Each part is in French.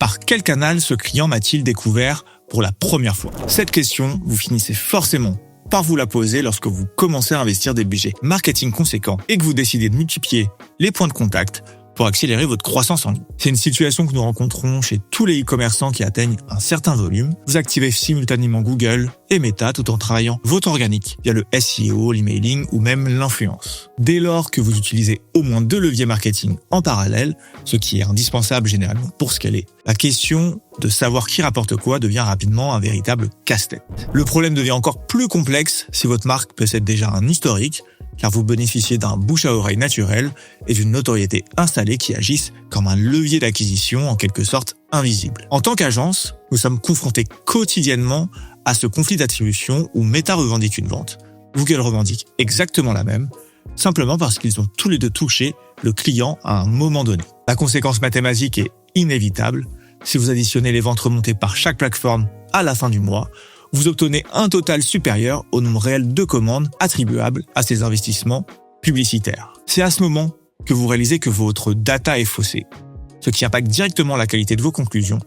Par quel canal ce client m'a-t-il découvert pour la première fois? Cette question, vous finissez forcément par vous la poser lorsque vous commencez à investir des budgets marketing conséquents et que vous décidez de multiplier les points de contact pour accélérer votre croissance en ligne. C'est une situation que nous rencontrons chez tous les e-commerçants qui atteignent un certain volume. Vous activez simultanément Google et Meta tout en travaillant votre organique via le SEO, l'emailing ou même l'influence. Dès lors que vous utilisez au moins 2 leviers marketing en parallèle, ce qui est indispensable généralement pour scaler, la question de savoir qui rapporte quoi devient rapidement un véritable casse-tête. Le problème devient encore plus complexe si votre marque possède déjà un historique, car vous bénéficiez d'un bouche à oreille naturel et d'une notoriété installée qui agissent comme un levier d'acquisition en quelque sorte invisible. En tant qu'agence, nous sommes confrontés quotidiennement à ce conflit d'attribution où Meta revendique une vente, Google revendique exactement la même, simplement parce qu'ils ont tous les deux touché le client à un moment donné. La conséquence mathématique est inévitable. Si vous additionnez les ventes remontées par chaque plateforme à la fin du mois, vous obtenez un total supérieur au nombre réel de commandes attribuables à ces investissements publicitaires. C'est à ce moment que vous réalisez que votre data est faussée, ce qui impacte directement la qualité de vos conclusions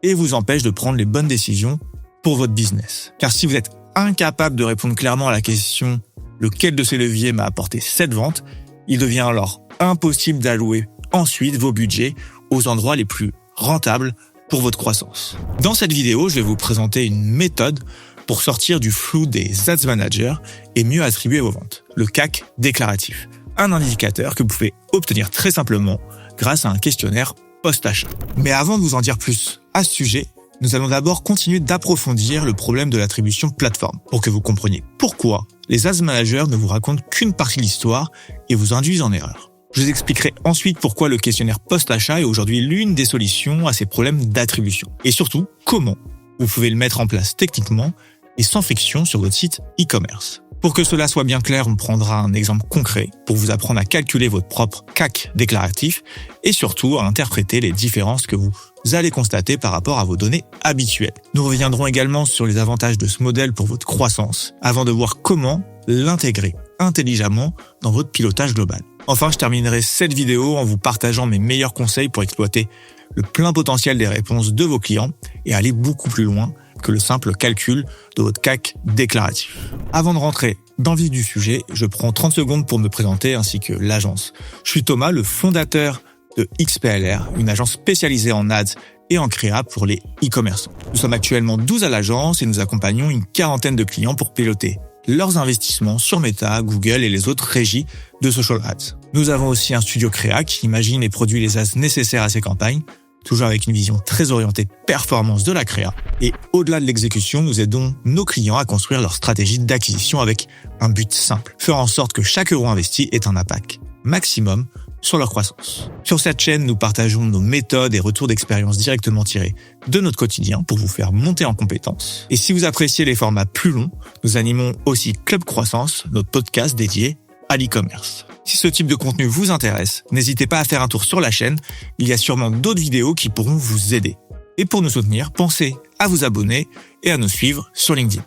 et vous empêche de prendre les bonnes décisions pour votre business. Car si vous êtes incapable de répondre clairement à la question « lequel de ces leviers m'a apporté cette vente ?», il devient alors impossible d'allouer ensuite vos budgets aux endroits les plus rentables pour votre croissance. Dans cette vidéo, je vais vous présenter une méthode pour sortir du flou des Ads Managers et mieux attribuer vos ventes, le CAC déclaratif, un indicateur que vous pouvez obtenir très simplement grâce à un questionnaire post-achat. Mais avant de vous en dire plus à ce sujet, nous allons d'abord continuer d'approfondir le problème de l'attribution plateforme pour que vous compreniez pourquoi les Ads Managers ne vous racontent qu'une partie de l'histoire et vous induisent en erreur. Je vous expliquerai ensuite pourquoi le questionnaire post-achat est aujourd'hui l'une des solutions à ces problèmes d'attribution. Et surtout, comment vous pouvez le mettre en place techniquement et sans friction sur votre site e-commerce. Pour que cela soit bien clair, on prendra un exemple concret pour vous apprendre à calculer votre propre CAC déclaratif et surtout à interpréter les différences que vous allez constater par rapport à vos données habituelles. Nous reviendrons également sur les avantages de ce modèle pour votre croissance avant de voir comment l'intégrer intelligemment dans votre pilotage global. Enfin, je terminerai cette vidéo en vous partageant mes meilleurs conseils pour exploiter le plein potentiel des réponses de vos clients et aller beaucoup plus loin que le simple calcul de votre CAC déclaratif. Avant de rentrer dans le vif du sujet, je prends 30 secondes pour me présenter ainsi que l'agence. Je suis Thomas, le fondateur de XPLR, une agence spécialisée en ads et en créa pour les e-commerçants. Nous sommes actuellement 12 à l'agence et nous accompagnons une quarantaine de clients pour piloter leurs investissements sur Meta, Google et les autres régies de social ads. Nous avons aussi un studio créa qui imagine et produit les ads nécessaires à ces campagnes, toujours avec une vision très orientée performance de la créa. Et au-delà de l'exécution, nous aidons nos clients à construire leur stratégie d'acquisition avec un but simple, faire en sorte que chaque euro investi ait un impact maximum sur leur croissance. Sur cette chaîne, nous partageons nos méthodes et retours d'expérience directement tirés de notre quotidien pour vous faire monter en compétences. Et si vous appréciez les formats plus longs, nous animons aussi Club Croissance, notre podcast dédié à l'e-commerce. Si ce type de contenu vous intéresse, n'hésitez pas à faire un tour sur la chaîne, il y a sûrement d'autres vidéos qui pourront vous aider. Et pour nous soutenir, pensez à vous abonner et à nous suivre sur LinkedIn.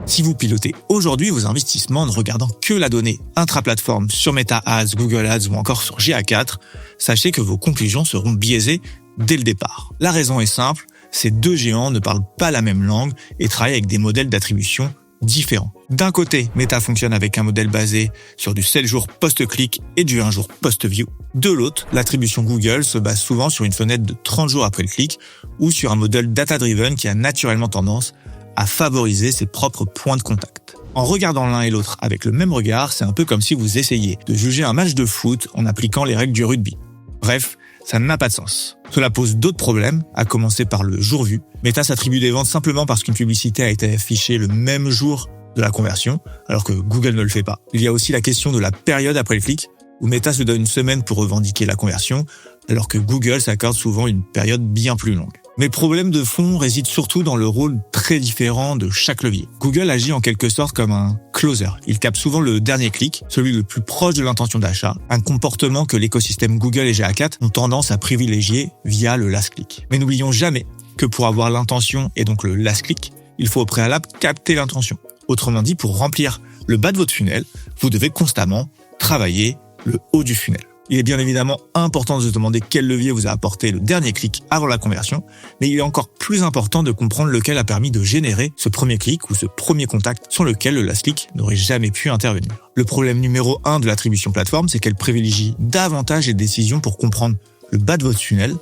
Si vous pilotez aujourd'hui vos investissements en ne regardant que la donnée intra-plateforme sur Meta Ads, Google Ads ou encore sur GA4, sachez que vos conclusions seront biaisées dès le départ. La raison est simple, ces deux géants ne parlent pas la même langue et travaillent avec des modèles d'attribution différents. D'un côté, Meta fonctionne avec un modèle basé sur du 7 jours post-clic et du 1 jour post-view. De l'autre, l'attribution Google se base souvent sur une fenêtre de 30 jours après le clic ou sur un modèle data-driven qui a naturellement tendance à favoriser ses propres points de contact. En regardant l'un et l'autre avec le même regard, c'est un peu comme si vous essayiez de juger un match de foot en appliquant les règles du rugby. Bref, ça n'a pas de sens. Cela pose d'autres problèmes, à commencer par le jour vu. Meta s'attribue des ventes simplement parce qu'une publicité a été affichée le même jour de la conversion, alors que Google ne le fait pas. Il y a aussi la question de la période après le clic, où Meta se donne une semaine pour revendiquer la conversion, alors que Google s'accorde souvent une période bien plus longue. Mais le problème de fond réside surtout dans le rôle très différent de chaque levier. Google agit en quelque sorte comme un closer. Il capte souvent le dernier clic, celui le plus proche de l'intention d'achat, un comportement que l'écosystème Google et GA4 ont tendance à privilégier via le last click. Mais n'oublions jamais que pour avoir l'intention et donc le last click, il faut au préalable capter l'intention. Autrement dit, pour remplir le bas de votre funnel, vous devez constamment travailler le haut du funnel. Il est bien évidemment important de se demander quel levier vous a apporté le dernier clic avant la conversion, mais il est encore plus important de comprendre lequel a permis de générer ce premier clic ou ce premier contact sur lequel le last click n'aurait jamais pu intervenir. Le problème numéro 1 de l'attribution plateforme, c'est qu'elle privilégie davantage les décisions pour comprendre le bas de votre tunnel,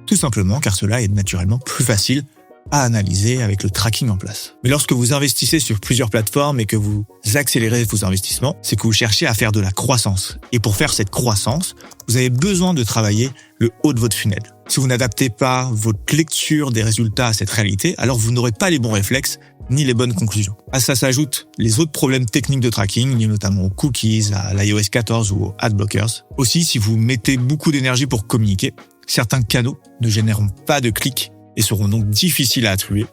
tout simplement car cela est naturellement plus facile à analyser avec le tracking en place. Mais lorsque vous investissez sur plusieurs plateformes et que vous accélérez vos investissements, c'est que vous cherchez à faire de la croissance. Et pour faire cette croissance, vous avez besoin de travailler le haut de votre funnel. Si vous n'adaptez pas votre lecture des résultats à cette réalité, alors vous n'aurez pas les bons réflexes ni les bonnes conclusions. À ça s'ajoutent les autres problèmes techniques de tracking, liés notamment aux cookies, à l'iOS 14 ou aux adblockers. Aussi, si vous mettez beaucoup d'énergie pour communiquer, certains canaux ne généreront pas de clics et seront donc difficiles à attribuer,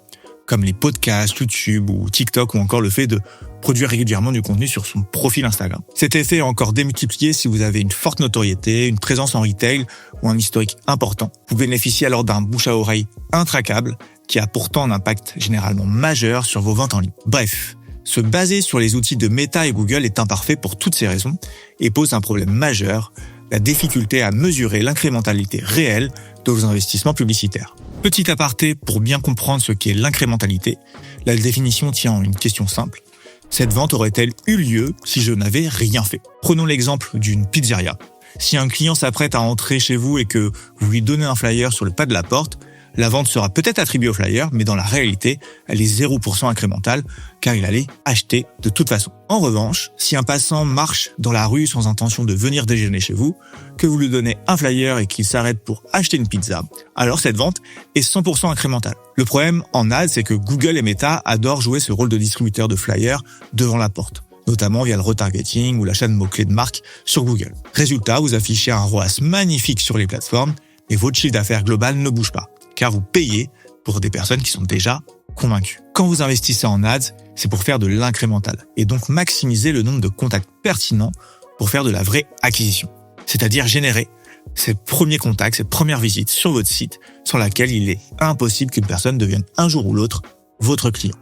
comme les podcasts, YouTube ou TikTok, ou encore le fait de produire régulièrement du contenu sur son profil Instagram. Cet effet est encore démultiplié si vous avez une forte notoriété, une présence en retail ou un historique important. Vous bénéficiez alors d'un bouche à oreille intraquable qui a pourtant un impact généralement majeur sur vos ventes en ligne. Bref, se baser sur les outils de Meta et Google est imparfait pour toutes ces raisons et pose un problème majeur, la difficulté à mesurer l'incrémentalité réelle de vos investissements publicitaires. Petit aparté, pour bien comprendre ce qu'est l'incrémentalité, la définition tient en une question simple. Cette vente aurait-elle eu lieu si je n'avais rien fait? Prenons l'exemple d'une pizzeria. Si un client s'apprête à entrer chez vous et que vous lui donnez un flyer sur le pas de la porte, la vente sera peut-être attribuée au flyer, mais dans la réalité, elle est 0% incrémentale, car il allait acheter de toute façon. En revanche, si un passant marche dans la rue sans intention de venir déjeuner chez vous, que vous lui donnez un flyer et qu'il s'arrête pour acheter une pizza, alors cette vente est 100% incrémentale. Le problème en ads, c'est que Google et Meta adorent jouer ce rôle de distributeur de flyers devant la porte, notamment via le retargeting ou l'achat de mots-clés de marque sur Google. Résultat, vous affichez un ROAS magnifique sur les plateformes et votre chiffre d'affaires global ne bouge pas, car vous payez pour des personnes qui sont déjà convaincues. Quand vous investissez en ads, c'est pour faire de l'incrémental et donc maximiser le nombre de contacts pertinents pour faire de la vraie acquisition. C'est-à-dire générer ces premiers contacts, ces premières visites sur votre site sur laquelle il est impossible qu'une personne devienne un jour ou l'autre votre client.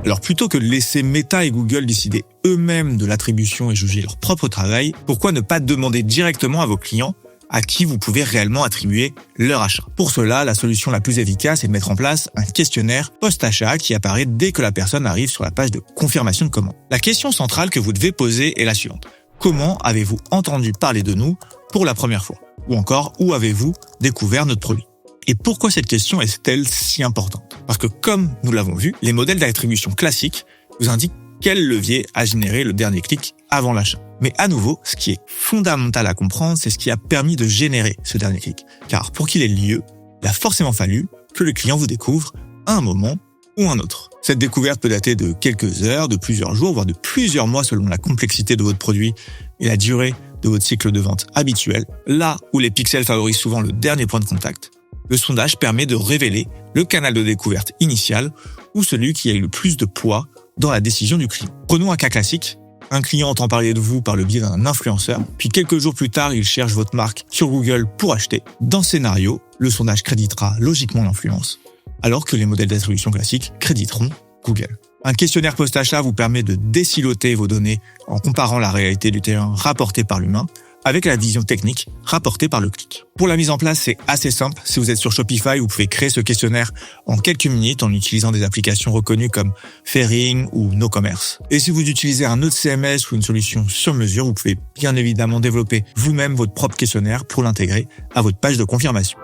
Alors plutôt que de laisser Meta et Google décider eux-mêmes de l'attribution et juger leur propre travail, pourquoi ne pas demander directement à vos clients à qui vous pouvez réellement attribuer leur achat? Pour cela, la solution la plus efficace est de mettre en place un questionnaire post-achat qui apparaît dès que la personne arrive sur la page de confirmation de commande. La question centrale que vous devez poser est la suivante. Comment avez-vous entendu parler de nous pour la première fois? Ou encore, où avez-vous découvert notre produit? Et pourquoi cette question est-elle si importante? Parce que comme nous l'avons vu, les modèles d'attribution classiques vous indiquent quel levier a généré le dernier clic avant l'achat. Mais à nouveau, ce qui est fondamental à comprendre, c'est ce qui a permis de générer ce dernier clic. Car pour qu'il ait lieu, il a forcément fallu que le client vous découvre à un moment ou un autre. Cette découverte peut dater de quelques heures, de plusieurs jours, voire de plusieurs mois selon la complexité de votre produit et la durée de votre cycle de vente habituel. Là où les pixels favorisent souvent le dernier point de contact, le sondage permet de révéler le canal de découverte initial ou celui qui a eu le plus de poids dans la décision du client. Prenons un cas classique. Un client entend parler de vous par le biais d'un influenceur, puis quelques jours plus tard, il cherche votre marque sur Google pour acheter. Dans ce scénario, le sondage créditera logiquement l'influence, alors que les modèles d'attribution classiques créditeront Google. Un questionnaire post-achat vous permet de désiloter vos données en comparant la réalité du terrain rapportée par l'humain avec la vision technique rapportée par le clic. Pour la mise en place, c'est assez simple. Si vous êtes sur Shopify, vous pouvez créer ce questionnaire en quelques minutes en utilisant des applications reconnues comme Fairing ou NoCommerce. Et si vous utilisez un autre CMS ou une solution sur mesure, vous pouvez bien évidemment développer vous-même votre propre questionnaire pour l'intégrer à votre page de confirmation.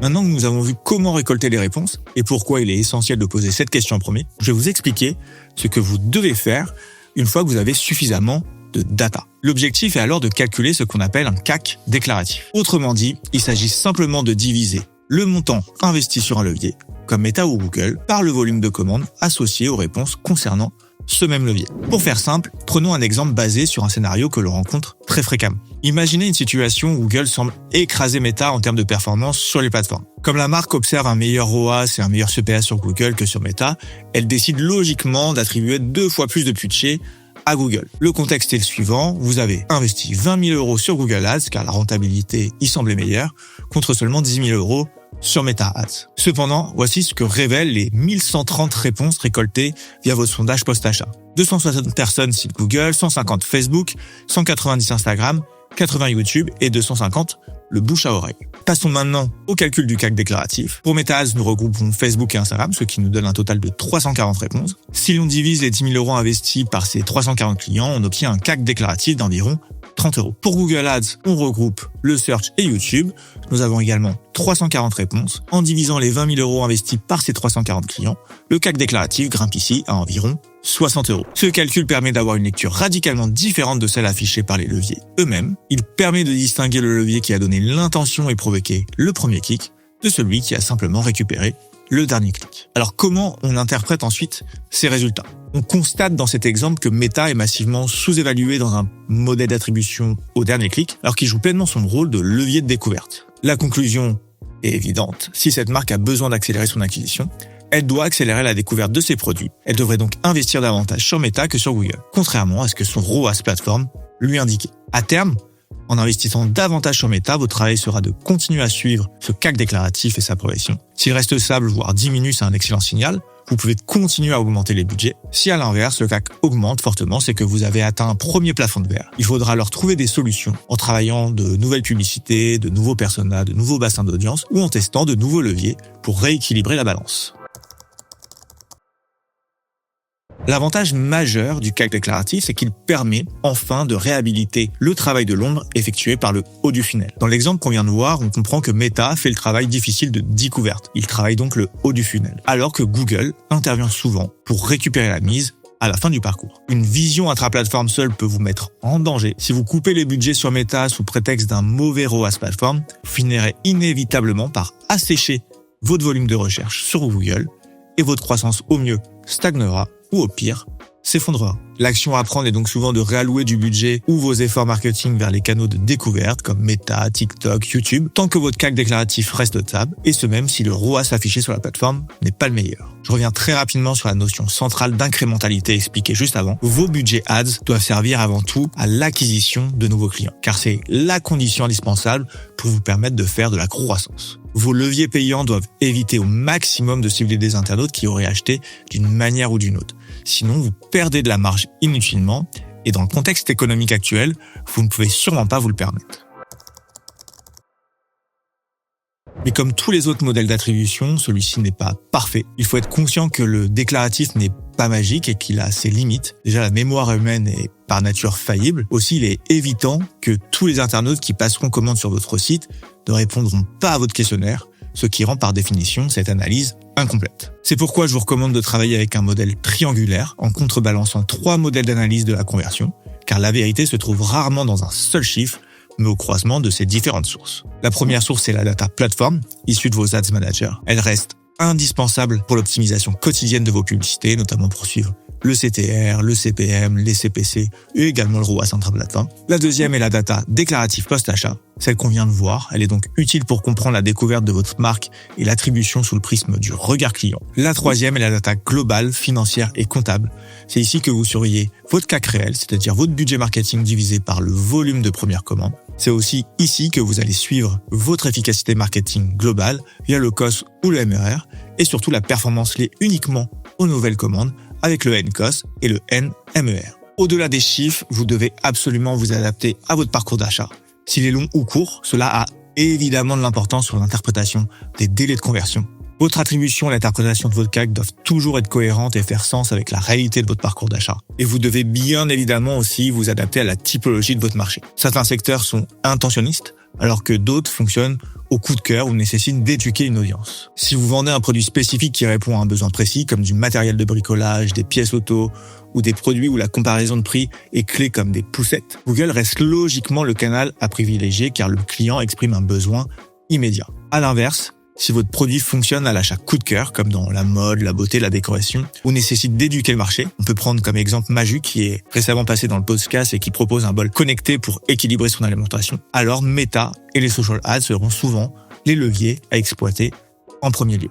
Maintenant que nous avons vu comment récolter les réponses et pourquoi il est essentiel de poser cette question en premier, je vais vous expliquer ce que vous devez faire une fois que vous avez suffisamment de data. L'objectif est alors de calculer ce qu'on appelle un CAC déclaratif. Autrement dit, il s'agit simplement de diviser le montant investi sur un levier, comme Meta ou Google, par le volume de commandes associé aux réponses concernant ce même levier. Pour faire simple, prenons un exemple basé sur un scénario que l'on rencontre très fréquemment. Imaginez une situation où Google semble écraser Meta en termes de performance sur les plateformes. Comme la marque observe un meilleur ROAS et un meilleur CPA sur Google que sur Meta, elle décide logiquement d'attribuer 2 fois plus de budget à Google. Le contexte est le suivant, vous avez investi 20 000 € sur Google Ads car la rentabilité y semblait meilleure, contre seulement 10 000 € sur Meta Ads. Cependant, voici ce que révèlent les 1130 réponses récoltées via votre sondage post-achat. 260 personnes citent Google, 150 Facebook, 190 Instagram, 80 YouTube et 250 le bouche à oreille. Passons maintenant au calcul du CAC déclaratif. Pour Meta Ads, nous regroupons Facebook et Instagram, ce qui nous donne un total de 340 réponses. Si l'on divise les 10 000 € investis par ces 340 clients, on obtient un CAC déclaratif d'environ 30 €. Pour Google Ads, on regroupe le search et YouTube. Nous avons également 340 réponses. En divisant les 20 000 € investis par ces 340 clients, le CAC déclaratif grimpe ici à environ 60 €. Ce calcul permet d'avoir une lecture radicalement différente de celle affichée par les leviers eux-mêmes. Il permet de distinguer le levier qui a donné l'intention et provoqué le premier clic de celui qui a simplement récupéré le dernier clic. Alors comment on interprète ensuite ces résultats ? On constate dans cet exemple que Meta est massivement sous-évalué dans un modèle d'attribution au dernier clic, alors qu'il joue pleinement son rôle de levier de découverte. La conclusion est évidente. Si cette marque a besoin d'accélérer son acquisition, elle doit accélérer la découverte de ses produits. Elle devrait donc investir davantage sur Meta que sur Google, contrairement à ce que son ROAS plateforme lui indiquait. À terme, en investissant davantage sur Meta, votre travail sera de continuer à suivre ce CAC déclaratif et sa progression. S'il reste stable, voire diminue, c'est un excellent signal. Vous pouvez continuer à augmenter les budgets. Si à l'inverse, le CAC augmente fortement, c'est que vous avez atteint un premier plafond de verre. Il faudra alors trouver des solutions en travaillant de nouvelles publicités, de nouveaux personas, de nouveaux bassins d'audience ou en testant de nouveaux leviers pour rééquilibrer la balance. L'avantage majeur du CAC déclaratif, c'est qu'il permet enfin de réhabiliter le travail de l'ombre effectué par le haut du funnel. Dans l'exemple qu'on vient de voir, on comprend que Meta fait le travail difficile de découverte. Il travaille donc le haut du funnel. Alors que Google intervient souvent pour récupérer la mise à la fin du parcours. Une vision intra-plateforme seule peut vous mettre en danger. Si vous coupez les budgets sur Meta sous prétexte d'un mauvais ROAS plateforme, vous finirez inévitablement par assécher votre volume de recherche sur Google et votre croissance au mieux stagnera ou au pire, s'effondrera. L'action à prendre est donc souvent de réallouer du budget ou vos efforts marketing vers les canaux de découverte comme Meta, TikTok, YouTube, tant que votre CAC déclaratif reste stable, et ce même si le ROAS affiché sur la plateforme n'est pas le meilleur. Je reviens très rapidement sur la notion centrale d'incrémentalité expliquée juste avant. Vos budgets ads doivent servir avant tout à l'acquisition de nouveaux clients, car c'est la condition indispensable pour vous permettre de faire de la croissance. Vos leviers payants doivent éviter au maximum de cibler des internautes qui auraient acheté d'une manière ou d'une autre. Sinon, vous perdez de la marge inutilement et dans le contexte économique actuel, vous ne pouvez sûrement pas vous le permettre. Mais comme tous les autres modèles d'attribution, celui-ci n'est pas parfait. Il faut être conscient que le déclaratif n'est pas magique et qu'il a ses limites. Déjà, la mémoire humaine est par nature faillible. Aussi, il est évident que tous les internautes qui passeront commande sur votre site ne répondront pas à votre questionnaire, ce qui rend par définition cette analyse incomplète. C'est pourquoi je vous recommande de travailler avec un modèle triangulaire en contrebalançant 3 modèles d'analyse de la conversion, car la vérité se trouve rarement dans un seul chiffre, mais au croisement de ces différentes sources. La première source, c'est la data plateforme, issue de vos ads managers. Elle reste indispensable pour l'optimisation quotidienne de vos publicités, notamment pour suivre le CTR, le CPM, les CPC et également le ROAS intra-plateforme. La deuxième est la data déclarative post-achat, celle qu'on vient de voir. Elle est donc utile pour comprendre la découverte de votre marque et l'attribution sous le prisme du regard client. La troisième est la data globale, financière et comptable. C'est ici que vous surveillez votre CAC réel, c'est-à-dire votre budget marketing divisé par le volume de première commande. C'est aussi ici que vous allez suivre votre efficacité marketing globale via le COS ou le MRR et surtout la performance liée uniquement aux nouvelles commandes avec le NCOS et le NMER. Au-delà des chiffres, vous devez absolument vous adapter à votre parcours d'achat. S'il est long ou court, cela a évidemment de l'importance sur l'interprétation des délais de conversion. Votre attribution et l'interprétation de votre CAC doivent toujours être cohérentes et faire sens avec la réalité de votre parcours d'achat. Et vous devez bien évidemment aussi vous adapter à la typologie de votre marché. Certains secteurs sont intentionnistes, alors que d'autres fonctionnent au coup de cœur ou nécessitent d'éduquer une audience. Si vous vendez un produit spécifique qui répond à un besoin précis, comme du matériel de bricolage, des pièces auto, ou des produits où la comparaison de prix est clé comme des poussettes, Google reste logiquement le canal à privilégier car le client exprime un besoin immédiat. À l'inverse, si votre produit fonctionne à l'achat coup de cœur, comme dans la mode, la beauté, la décoration, ou nécessite d'éduquer le marché, on peut prendre comme exemple Maju qui est récemment passé dans le podcast et qui propose un bol connecté pour équilibrer son alimentation, alors Meta et les social ads seront souvent les leviers à exploiter en premier lieu.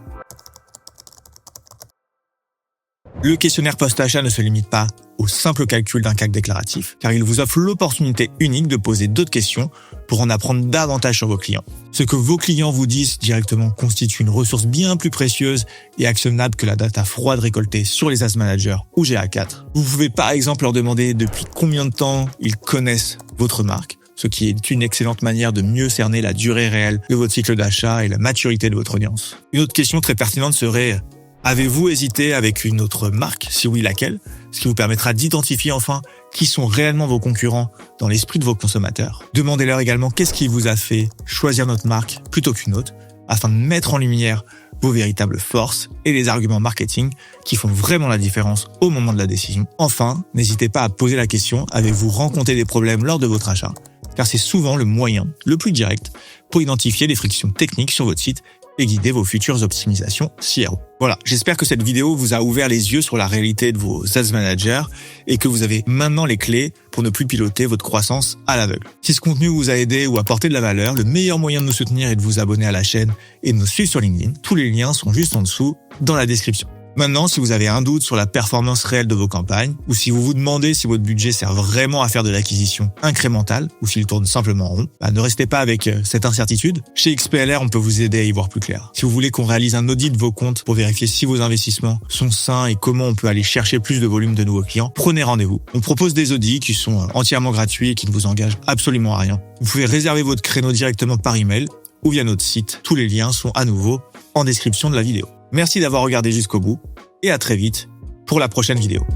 Le questionnaire post-achat ne se limite pas au simple calcul d'un CAC déclaratif, car il vous offre l'opportunité unique de poser d'autres questions pour en apprendre davantage sur vos clients. Ce que vos clients vous disent directement constitue une ressource bien plus précieuse et actionnable que la data froide récoltée sur les Ads Manager ou GA4. Vous pouvez par exemple leur demander depuis combien de temps ils connaissent votre marque, ce qui est une excellente manière de mieux cerner la durée réelle de votre cycle d'achat et la maturité de votre audience. Une autre question très pertinente serait: avez-vous hésité avec une autre marque? Si oui, laquelle? Ce qui vous permettra d'identifier enfin qui sont réellement vos concurrents dans l'esprit de vos consommateurs. Demandez-leur également qu'est-ce qui vous a fait choisir notre marque plutôt qu'une autre, afin de mettre en lumière vos véritables forces et les arguments marketing qui font vraiment la différence au moment de la décision. Enfin, n'hésitez pas à poser la question: avez-vous rencontré des problèmes lors de votre achat? Car c'est souvent le moyen le plus direct pour identifier les frictions techniques sur votre site et guider vos futures optimisations CRO. Voilà, j'espère que cette vidéo vous a ouvert les yeux sur la réalité de vos Ads Managers et que vous avez maintenant les clés pour ne plus piloter votre croissance à l'aveugle. Si ce contenu vous a aidé ou apporté de la valeur, le meilleur moyen de nous soutenir est de vous abonner à la chaîne et de nous suivre sur LinkedIn. Tous les liens sont juste en dessous dans la description. Maintenant, si vous avez un doute sur la performance réelle de vos campagnes, ou si vous vous demandez si votre budget sert vraiment à faire de l'acquisition incrémentale, ou s'il tourne simplement rond, ne restez pas avec cette incertitude. Chez XPLR, on peut vous aider à y voir plus clair. Si vous voulez qu'on réalise un audit de vos comptes pour vérifier si vos investissements sont sains et comment on peut aller chercher plus de volume de nouveaux clients, prenez rendez-vous. On propose des audits qui sont entièrement gratuits et qui ne vous engagent absolument à rien. Vous pouvez réserver votre créneau directement par email ou via notre site. Tous les liens sont à nouveau en description de la vidéo. Merci d'avoir regardé jusqu'au bout et à très vite pour la prochaine vidéo.